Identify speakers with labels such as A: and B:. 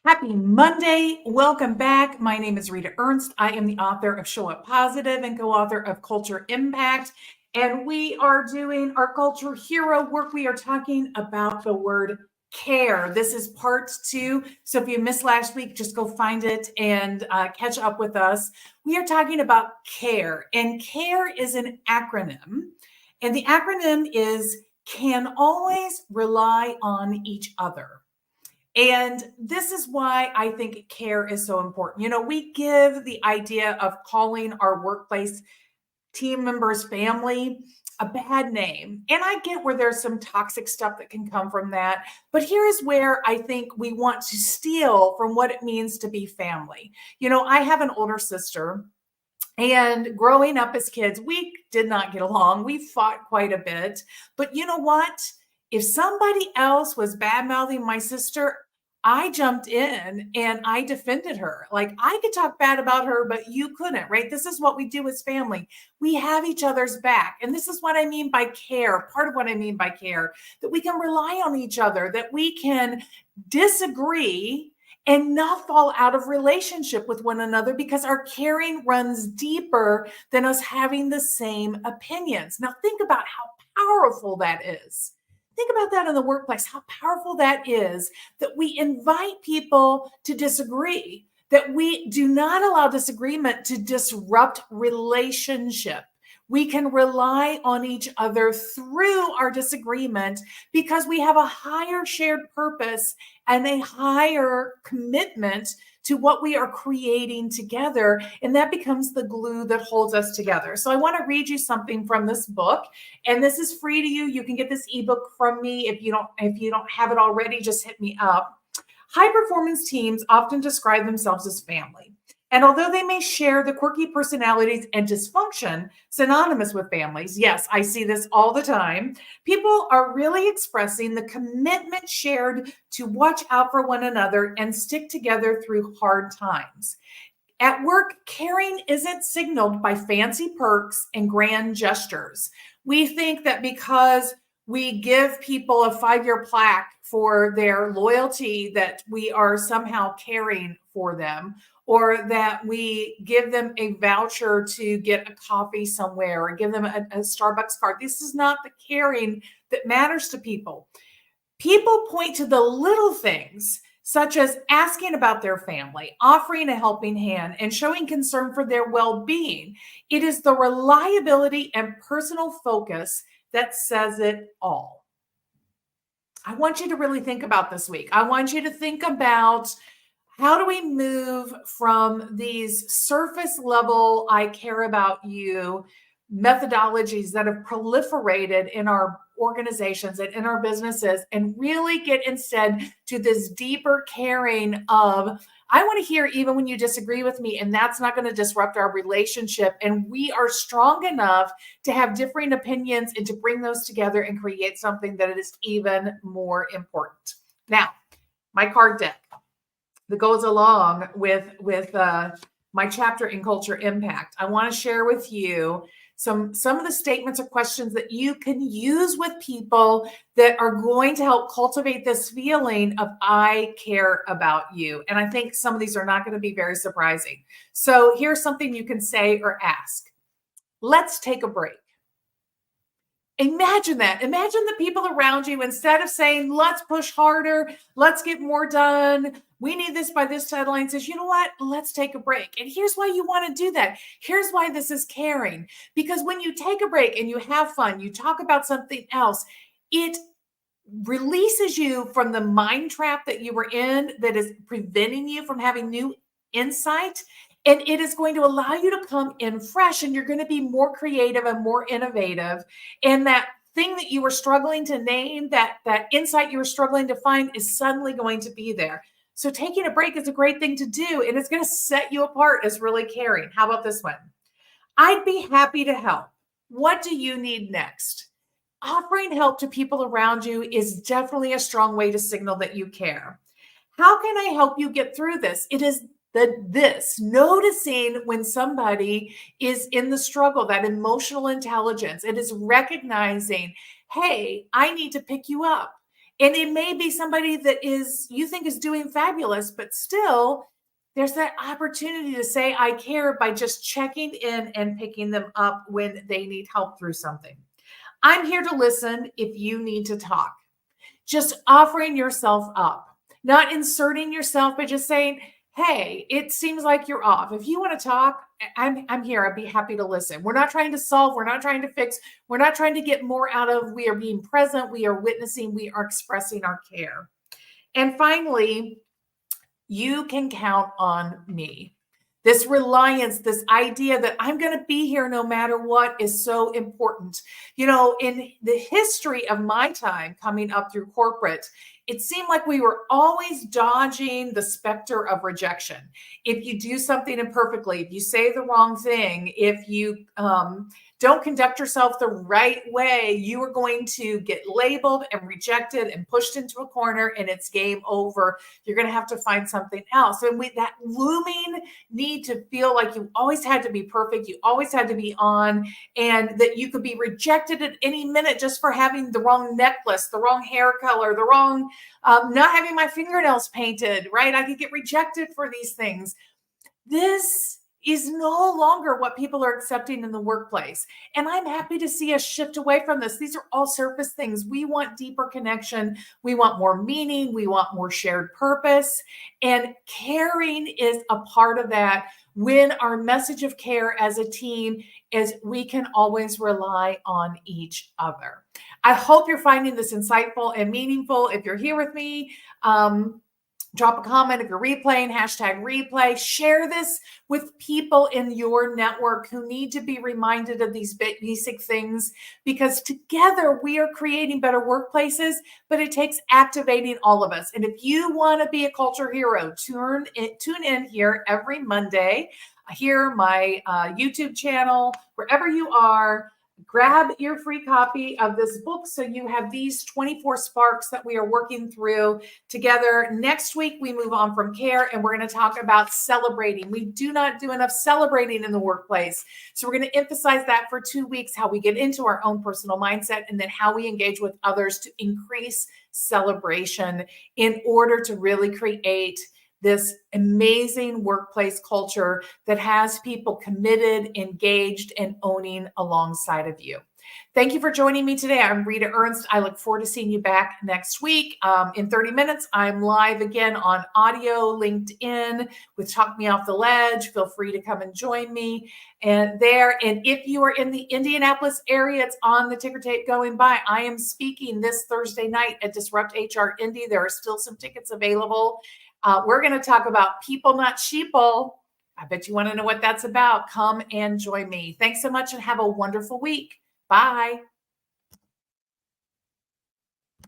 A: Happy Monday. Welcome back. My name is Rita Ernst. I am the author of Show Up Positive and co-author of Culture Impact. And we are doing our Culture Hero work. We are talking about the word care. This is part 2. So if you missed last week, just go find it and catch up with us. We are talking about care. And care is an acronym. And the acronym is can always rely on each other. And this is why I think care is so important. We give the idea of calling our workplace team members family a bad name. And I get where there's some toxic stuff that can come from that. But here's where I think we want to steal from what it means to be family. I have an older sister. And growing up as kids, we did not get along. We fought quite a bit. But you know what? If somebody else was bad mouthing my sister, I jumped in and I defended her. Like I could talk bad about her, but you couldn't, right? This is what we do as family. We have each other's back. And this is what I mean by care. Part of what I mean by care, that we can rely on each other, that we can disagree and not fall out of relationship with one another because our caring runs deeper than us having the same opinions. Now, think about how powerful that is. Think about that in the workplace, how powerful that is that we invite people to disagree, that we do not allow disagreement to disrupt relationship. We can rely on each other through our disagreement because we have a higher shared purpose and a higher commitment to what we are creating together. And that becomes the glue that holds us together. So I want to read you something from this book. And this is free to you. You can get this ebook from me. If you don't have it already, just hit me up. High performance teams often describe themselves as family. And although they may share the quirky personalities and dysfunction synonymous with families, yes, I see this all the time, people are really expressing the commitment shared to watch out for one another and stick together through hard times. At work, caring isn't signaled by fancy perks and grand gestures. We think that because we give people a 5-year plaque for their loyalty, that we are somehow caring for them, or that we give them a voucher to get a coffee somewhere or give them a Starbucks card. This is not the caring that matters to people. People point to the little things, such as asking about their family, offering a helping hand, and showing concern for their well-being. It is the reliability and personal focus that says it all. I want you to really think about this week. I want you to think about how do we move from these surface level, I care about you methodologies that have proliferated in our organizations and in our businesses and really get instead to this deeper caring of, I want to hear even when you disagree with me, and that's not going to disrupt our relationship. And we are strong enough to have differing opinions and to bring those together and create something that is even more important. Now, my card deck that goes along with my chapter in Culture Impact. I want to share with you some of the statements or questions that you can use with people that are going to help cultivate this feeling of I care about you. And I think some of these are not going to be very surprising. So here's something you can say or ask. Let's take a break. Imagine that. Imagine the people around you, instead of saying, let's push harder, let's get more done, we need this by this deadline, says, you know what, let's take a break. And here's why you want to do that. Here's why this is caring. Because when you take a break and you have fun, you talk about something else, it releases you from the mind trap that you were in that is preventing you from having new insight. And it is going to allow you to come in fresh, and you're going to be more creative and more innovative. And that thing that you were struggling to name, that insight you were struggling to find, is suddenly going to be there. So taking a break is a great thing to do, and it's going to set you apart as really caring. How about this one? I'd be happy to help. What do you need next? Offering help to people around you is definitely a strong way to signal that you care. How can I help you get through this? It is noticing when somebody is in the struggle, that emotional intelligence. It is recognizing, hey, I need to pick you up. And it may be somebody that is you think is doing fabulous, but still there's that opportunity to say I care by just checking in and picking them up when they need help through something. I'm here to listen if you need to talk. Just offering yourself up, not inserting yourself, but just saying, hey, it seems like you're off. If you want to talk, I'm here. I'd be happy to listen. We're not trying to solve, we're not trying to fix, we're not trying to get more out of. We are being present, we are witnessing, we are expressing our care. And finally, you can count on me. This reliance, this idea that I'm going to be here no matter what is so important. You know, in the history of my time coming up through corporate, it seemed like we were always dodging the specter of rejection. If you do something imperfectly, if you say the wrong thing, if you don't conduct yourself the right way, you are going to get labeled and rejected and pushed into a corner, and it's game over. You're going to have to find something else. And with that looming need to feel like you always had to be perfect, you always had to be on, and that you could be rejected at any minute just for having the wrong necklace, the wrong hair color, the wrong, not having my fingernails painted, right? I could get rejected for these things. This is no longer what people are accepting in the workplace. And I'm happy to see us shift away from this. These are all surface things. We want deeper connection. We want more meaning. We want more shared purpose. And caring is a part of that when our message of care as a team is we can always rely on each other. I hope you're finding this insightful and meaningful. If you're here with me, drop a comment if you're replaying, hashtag replay. Share this with people in your network who need to be reminded of these basic things, because together we are creating better workplaces, but it takes activating all of us. And if you want to be a culture hero, tune in here every Monday, here, my YouTube channel, wherever you are. Grab your free copy of this book so you have these 24 sparks that we are working through together. Next week, we move on from care and we're going to talk about celebrating. We do not do enough celebrating in the workplace. So we're going to emphasize that for 2 weeks, how we get into our own personal mindset and then how we engage with others to increase celebration in order to really create this amazing workplace culture that has people committed, engaged, and owning alongside of you. Thank you for joining me today. I'm Rita Ernst. I look forward to seeing you back next week. In 30 minutes, I'm live again on audio, LinkedIn with Talk Me Off the Ledge. Feel free to come and join me and there. And if you are in the Indianapolis area, it's on the ticker tape going by. I am speaking this Thursday night at Disrupt HR Indy. There are still some tickets available. We're going to talk about people, not sheeple. I bet you want to know what that's about. Come and join me. Thanks so much and have a wonderful week. Bye.